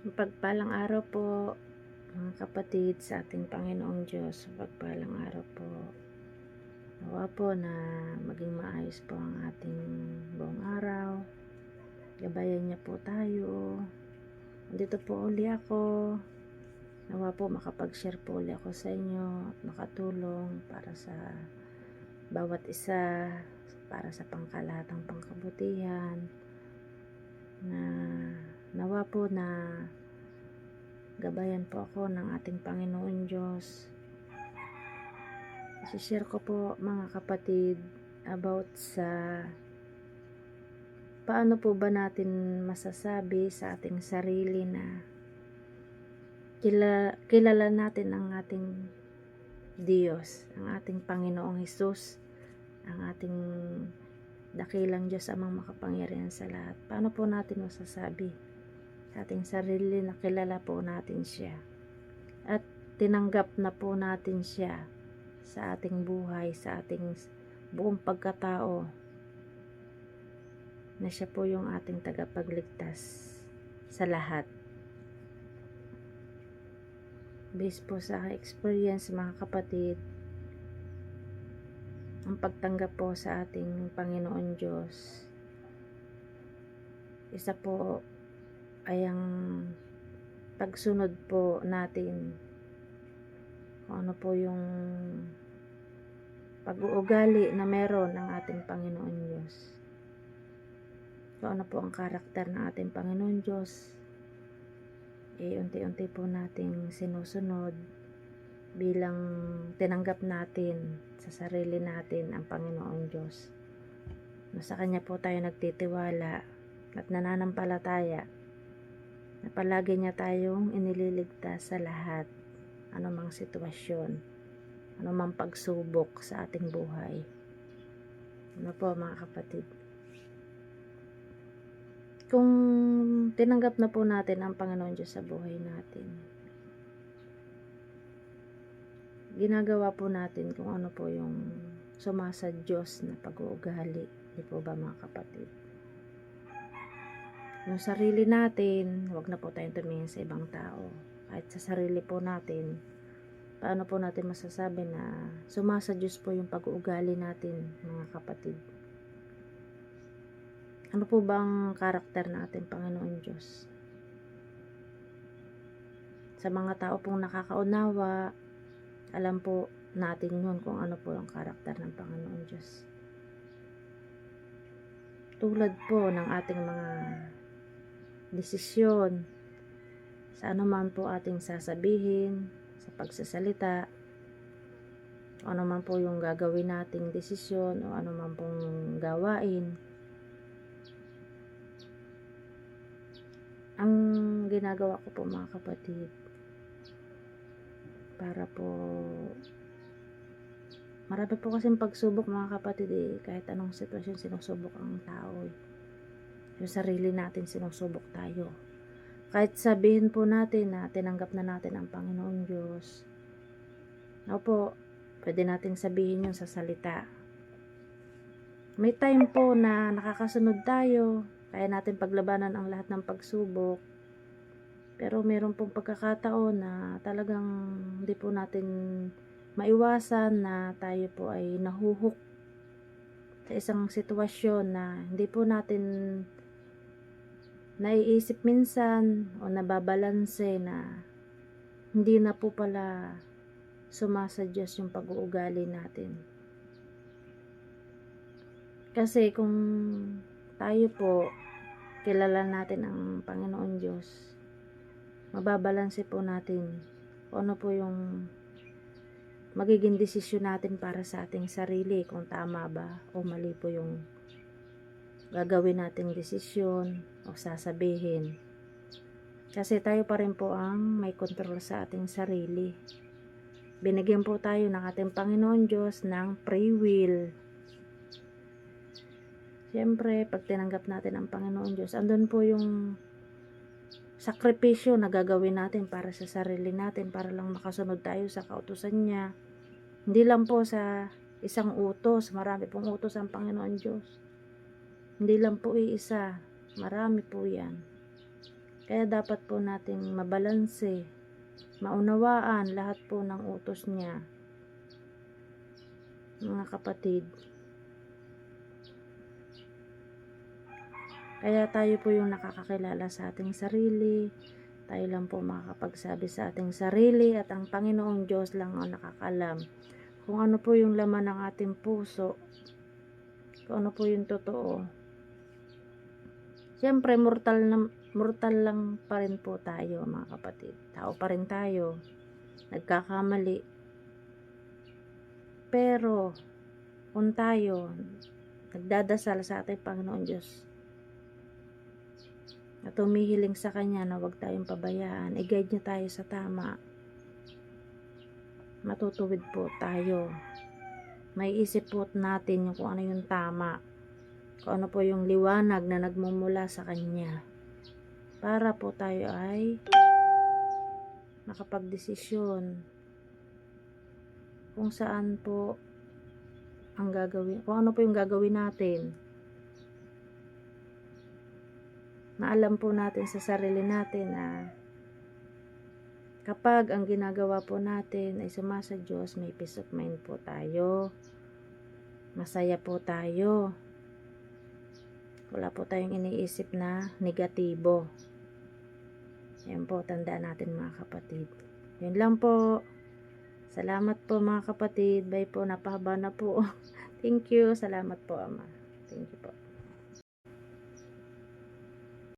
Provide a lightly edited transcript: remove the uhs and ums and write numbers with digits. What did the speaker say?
Pagpalang araw po, mga kapatid, sa ating Panginoong Diyos. Pagpalang araw po. Nawa po na maging maayos po ang ating buong araw. Gabayan niya po tayo. Dito po uli ako. Nawa po makapag-share po uli ako sa inyo at makatulong para sa bawat isa, para sa pangkalahatang pangkabutihan, na nawa po na gabayan po ako ng ating Panginoon Diyos. I-share ko po, mga kapatid, about sa paano po ba natin masasabi sa ating sarili na kilala natin ang ating Diyos, ang ating Panginoong Hesus, ang ating dakilang Diyos Amang makapangyarihan sa lahat. Paano po natin masasabi sa ating sarili na kilala po natin siya at tinanggap na po natin siya sa ating buhay, sa ating buong pagkatao, na siya po yung ating tagapagligtas sa lahat. Based po sa experience, mga kapatid, ang pagtanggap po sa ating Panginoon Diyos, isa po ay ang pagsunod po natin kung ano po yung pag-uugali na meron ng ating Panginoon Diyos. Kung ano po ang karakter ng ating Panginoon Diyos, unti-unti po nating sinusunod bilang tinanggap natin sa sarili natin ang Panginoon Diyos. Sa Kanya po tayo nagtitiwala at nananampalataya na palagi niya tayong inililigtas sa lahat, anumang sitwasyon, anumang pagsubok sa ating buhay. Ano po, mga kapatid? Kung tinanggap na po natin ang Panginoon Diyos sa buhay natin, ginagawa po natin kung ano po yung sumasa Diyos na pag-uugali. Di po ba, mga kapatid? Yung sarili natin, huwag na po tayong tumingin sa ibang tao. Kahit sa sarili po natin, paano po natin masasabi na sumasa Diyos po yung pag-uugali natin, mga kapatid? Ano po bang karakter natin, Panginoon Diyos? Sa mga tao pong nakakaunawa, alam po natin yun kung ano po ang karakter ng Panginoon Diyos. Tulad po ng ating mga desisyon, sa anuman po ating sasabihin, sa pagsasalita, o anuman po yung gagawin nating desisyon, o anuman pong gawain, ang ginagawa ko po, mga kapatid, para po marami po kasing pagsubok, mga kapatid, kahit anong sitwasyon sinusubok ang tao, yung sarili natin sinusubok tayo. Kahit sabihin po natin na tinanggap na natin ang Panginoon Diyos, opo, pwede natin sabihin yun sa salita. May time po na nakakasunod tayo, kaya natin paglabanan ang lahat ng pagsubok. Pero meron pong pagkakataon na talagang hindi po natin maiwasan na tayo po ay nahuhook sa isang sitwasyon na hindi po natin naiisip minsan o nababalanse na hindi na po pala sumasa Diyos yung pag-uugali natin. Kasi kung tayo po kilala natin ang Panginoon Diyos, mababalanse po natin kung ano po yung magiging desisyon natin para sa ating sarili, kung tama ba o mali po yung gagawin nating desisyon o sasabihin. Kasi tayo pa rin po ang may kontrol sa ating sarili. Binigyan po tayo ng ating Panginoon Diyos ng free will. Siyempre, pag tinanggap natin ang Panginoon Diyos, andun po yung sakripisyo na gagawin natin para sa sarili natin, para lang makasunod tayo sa kautusan niya. Hindi lang po sa isang utos, marami pong utos ang Panginoon Diyos. Hindi lang po iisa, marami po yan. Kaya dapat po nating mabalanse, maunawaan lahat po ng utos niya, mga kapatid. Kaya tayo po yung nakakakilala sa ating sarili. Tayo lang po makakapagsabi sa ating sarili at ang Panginoong Diyos lang ang nakakalam kung ano po yung laman ng ating puso, kung ano po yung totoo. Siyempre, mortal lang pa rin po tayo, mga kapatid. Tao pa rin tayo. Nagkakamali. Pero, kung tayo nagdadasal sa ating Panginoon Diyos at humihiling sa Kanya na huwag tayong pabayaan, i-guide niya tayo sa tama, matutuwid po tayo. May isip po natin yung kung ano yung tama, kung ano po yung liwanag na nagmumula sa Kanya, para po tayo ay makapagdesisyon kung saan po ang gagawin, kung ano po yung gagawin natin, na alam po natin sa sarili natin na kapag ang ginagawa po natin ay sumasa Diyos, may peace of mind po tayo, masaya po tayo, wala po tayong iniisip na negatibo. Yan po, tandaan natin mga kapatid. Yun lang po. Salamat po mga kapatid. Bye po, napahaba na po. Thank you. Salamat po, Ama. Thank you po.